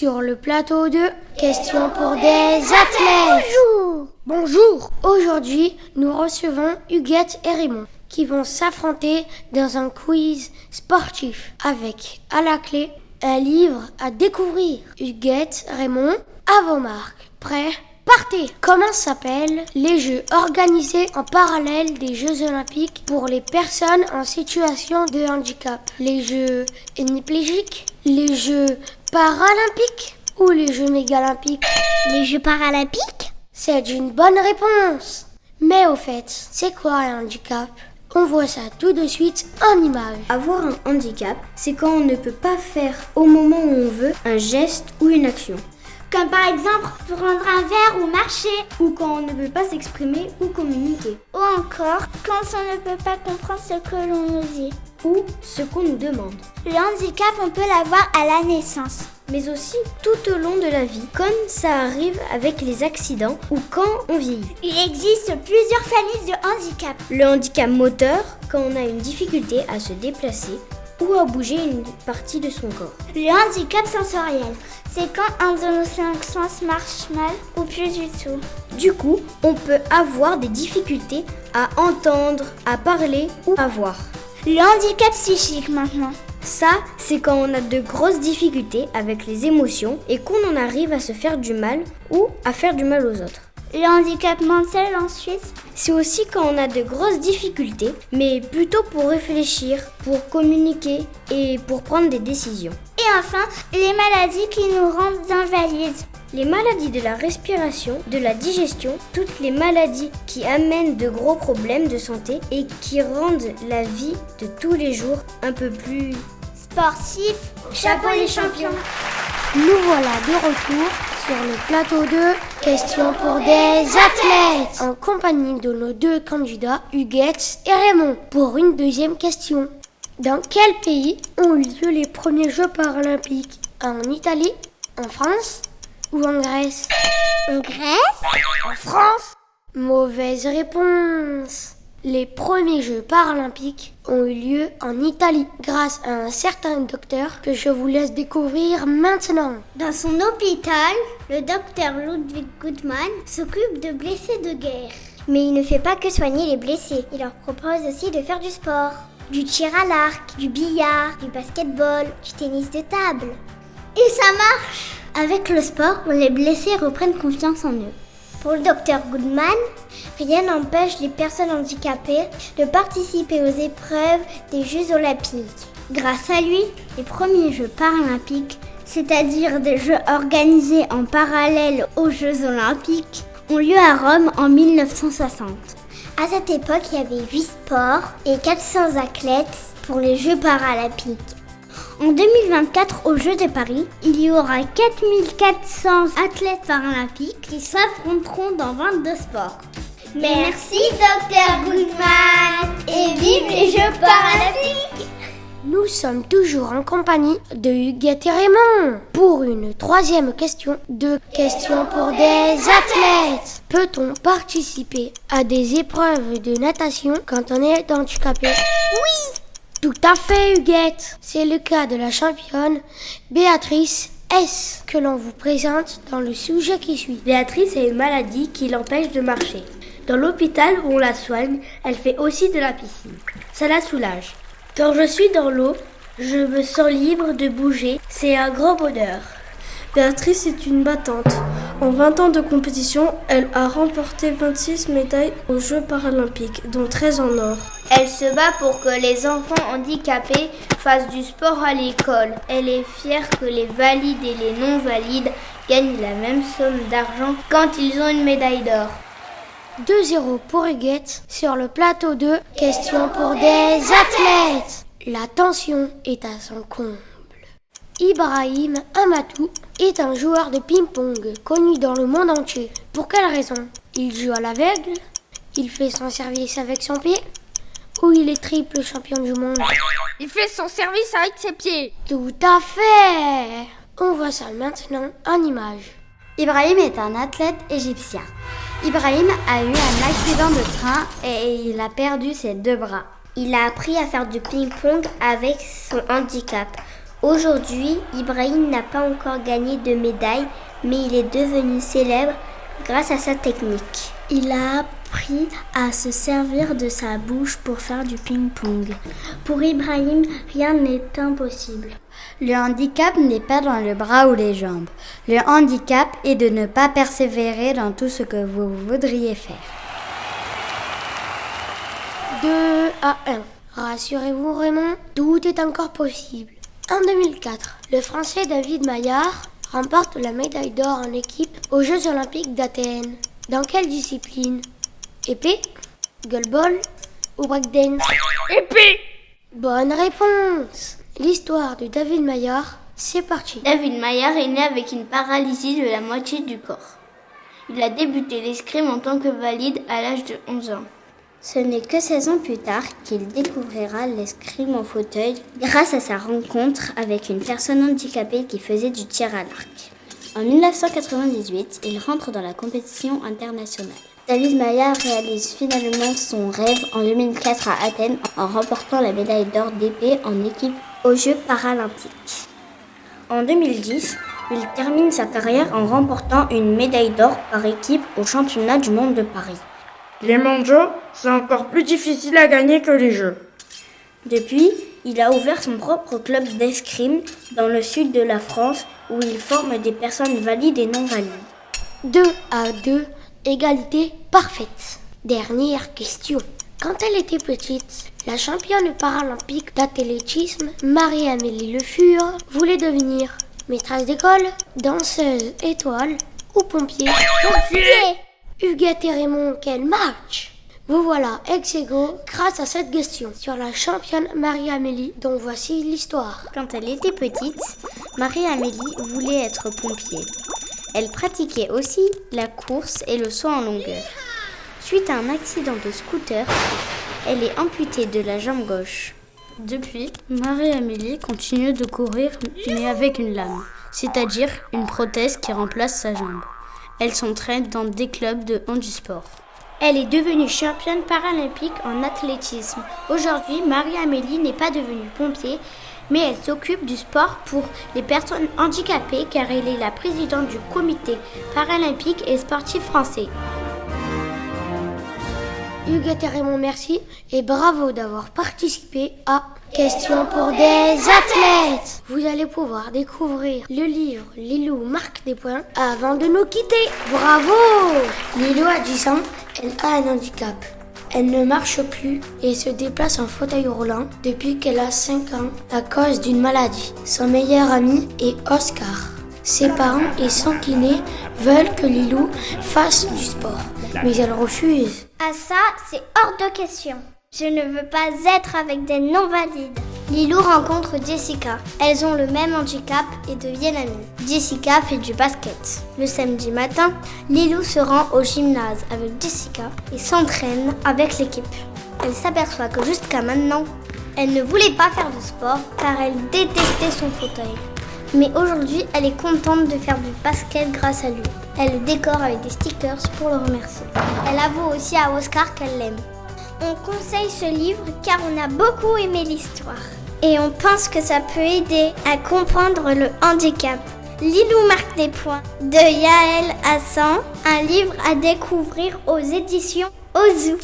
sur le plateau de Questions pour des athlètes. Bonjour. Aujourd'hui, nous recevons Huguette et Raymond qui vont s'affronter dans un quiz sportif avec, à la clé, un livre à découvrir. Huguette, Raymond, à vos marques. Prêts? Partez! Comment s'appellent les Jeux organisés en parallèle des Jeux Olympiques pour les personnes en situation de handicap? Les Jeux hémiplégiques, les Jeux paralympiques ou les Jeux mégalympiques? Les Jeux paralympiques? C'est une bonne réponse! Mais au fait, c'est quoi un handicap? On voit ça tout de suite en image. Avoir un handicap, c'est quand on ne peut pas faire au moment où on veut un geste ou une action. Comme par exemple prendre un verre ou marcher. Ou quand on ne peut pas s'exprimer ou communiquer. Ou encore quand on ne peut pas comprendre ce que l'on nous dit. Ou ce qu'on nous demande. Le handicap, on peut l'avoir à la naissance. Mais aussi tout au long de la vie, comme ça arrive avec les accidents ou quand on vieillit. Il existe plusieurs familles de handicap. Le handicap moteur, quand on a une difficulté à se déplacer ou à bouger une partie de son corps. Le handicap sensoriel, c'est quand un de nos 5 sens marche mal ou plus du tout. Du coup, on peut avoir des difficultés à entendre, à parler ou à voir. Le handicap psychique maintenant. Ça, c'est quand on a de grosses difficultés avec les émotions et qu'on en arrive à se faire du mal ou à faire du mal aux autres. Le handicap mental ensuite, c'est aussi quand on a de grosses difficultés, mais plutôt pour réfléchir, pour communiquer et pour prendre des décisions. Et enfin, les maladies qui nous rendent invalides. Les maladies de la respiration, de la digestion, toutes les maladies qui amènent de gros problèmes de santé et qui rendent la vie de tous les jours un peu plus sportif. Chapeau les champions. Nous voilà de retour sur le plateau de Questions pour des athlètes en compagnie de nos deux candidats Huguette et Raymond pour une deuxième question. Dans quel pays ont eu lieu les premiers Jeux paralympiques? En Italie, en France ou en Grèce? En Grèce? En France? Mauvaise réponse. Les premiers Jeux paralympiques ont eu lieu en Italie grâce à un certain docteur que je vous laisse découvrir maintenant. Dans son hôpital, le docteur Ludwig Guttmann s'occupe de blessés de guerre. Mais il ne fait pas que soigner les blessés, il leur propose aussi de faire du sport. Du tir à l'arc, du billard, du basketball, du tennis de table. Et ça marche! Avec le sport, les blessés reprennent confiance en eux. Pour le docteur Goodman, rien n'empêche les personnes handicapées de participer aux épreuves des Jeux Olympiques. Grâce à lui, les premiers Jeux paralympiques, c'est-à-dire des Jeux organisés en parallèle aux Jeux Olympiques, ont lieu à Rome en 1960. À cette époque, il y avait 8 sports et 400 athlètes pour les Jeux paralympiques. En 2024, aux Jeux de Paris, il y aura 4400 athlètes paralympiques qui s'affronteront dans 22 sports. Merci Dr Goodman et vive les Jeux paralympiques! Nous sommes toujours en compagnie de Huguette et Raymond pour une troisième question de Questions pour des athlètes. Peut-on participer à des épreuves de natation quand on est handicapé? Oui! Tout à fait, Huguette. C'est le cas de la championne Béatrice S. que l'on vous présente dans le sujet qui suit. Béatrice a une maladie qui l'empêche de marcher. Dans l'hôpital où on la soigne, elle fait aussi de la piscine. Ça la soulage. Quand je suis dans l'eau, je me sens libre de bouger. C'est un grand bonheur. Béatrice est une battante. En 20 ans de compétition, elle a remporté 26 médailles aux Jeux paralympiques, dont 13 en or. Elle se bat pour que les enfants handicapés fassent du sport à l'école. Elle est fière que les valides et les non-valides gagnent la même somme d'argent quand ils ont une médaille d'or. 2-0 pour Huguette sur le plateau de Questions pour des athlètes. La tension est à son comble. Ibrahim Amatou est un joueur de ping-pong connu dans le monde entier. Pour quelle raison? Il joue à l'aveugle? Il fait son service avec son pied? Ou il est triple champion du monde? Il fait son service avec ses pieds. Tout à fait! On voit ça maintenant en image. Ibrahim est un athlète égyptien. Ibrahim a eu un accident de train et il a perdu ses 2 bras. Il a appris à faire du ping-pong avec son handicap. Aujourd'hui, Ibrahim n'a pas encore gagné de médaille, mais il est devenu célèbre grâce à sa technique. Il a appris à se servir de sa bouche pour faire du ping-pong. Pour Ibrahim, rien n'est impossible. Le handicap n'est pas dans le bras ou les jambes. Le handicap est de ne pas persévérer dans tout ce que vous voudriez faire. 2-1. Rassurez-vous Raymond, tout est encore possible. En 2004, le Français David Maillard remporte la médaille d'or en équipe aux Jeux Olympiques d'Athènes. Dans quelle discipline? Épée, goalball ou breakdance? Épée! Bonne réponse! L'histoire de David Maillard, c'est parti. David Maillard est né avec une paralysie de la moitié du corps. Il a débuté l'escrime en tant que valide à l'âge de 11 ans. Ce n'est que 16 ans plus tard qu'il découvrira l'escrime en fauteuil grâce à sa rencontre avec une personne handicapée qui faisait du tir à l'arc. En 1998, il rentre dans la compétition internationale. David Maillard réalise finalement son rêve en 2004 à Athènes en remportant la médaille d'or d'épée en équipe aux Jeux paralympiques. En 2010, il termine sa carrière en remportant une médaille d'or par équipe aux championnats du monde de Paris. Les mondiaux, c'est encore plus difficile à gagner que les jeux. Depuis, il a ouvert son propre club d'escrime dans le sud de la France où il forme des personnes valides et non valides. 2-2, égalité parfaite. Dernière question. Quand elle était petite, la championne paralympique d'athlétisme, Marie-Amélie Le Fur, voulait devenir maîtresse d'école, danseuse étoile ou pompier. Huguette et Raymond, quel match! Vous voilà ex aequo grâce à cette question sur la championne Marie-Amélie dont voici l'histoire. Quand elle était petite, Marie-Amélie voulait être pompier. Elle pratiquait aussi la course et le saut en longueur. Suite à un accident de scooter, elle est amputée de la jambe gauche. Depuis, Marie-Amélie continue de courir mais avec une lame, c'est-à-dire une prothèse qui remplace sa jambe. Elle s'entraîne dans des clubs de handisport. Elle est devenue championne paralympique en athlétisme. Aujourd'hui, Marie-Amélie n'est pas devenue pompier, mais elle s'occupe du sport pour les personnes handicapées car elle est la présidente du comité paralympique et sportif français. Huguette et Raymond, merci et bravo d'avoir participé à Question pour des athlètes. Vous allez pouvoir découvrir le livre Lilou marque des points avant de nous quitter. Bravo! Lilou a 10 ans, elle a un handicap. Elle ne marche plus et se déplace en fauteuil roulant depuis qu'elle a 5 ans à cause d'une maladie. Son meilleur ami est Oscar. Ses parents et son kiné veulent que Lilou fasse du sport, mais elle refuse. Ah ça, c'est hors de question. Je ne veux pas être avec des non-valides. Lilou rencontre Jessica. Elles ont le même handicap et deviennent amies. Jessica fait du basket. Le samedi matin, Lilou se rend au gymnase avec Jessica et s'entraîne avec l'équipe. Elle s'aperçoit que jusqu'à maintenant, elle ne voulait pas faire de sport car elle détestait son fauteuil. Mais aujourd'hui, elle est contente de faire du basket grâce à lui. Elle le décore avec des stickers pour le remercier. Elle avoue aussi à Oscar qu'elle l'aime. On conseille ce livre car on a beaucoup aimé l'histoire. Et on pense que ça peut aider à comprendre le handicap. Lilou marque des points de Yael Hassan, un livre à découvrir aux éditions Ozu.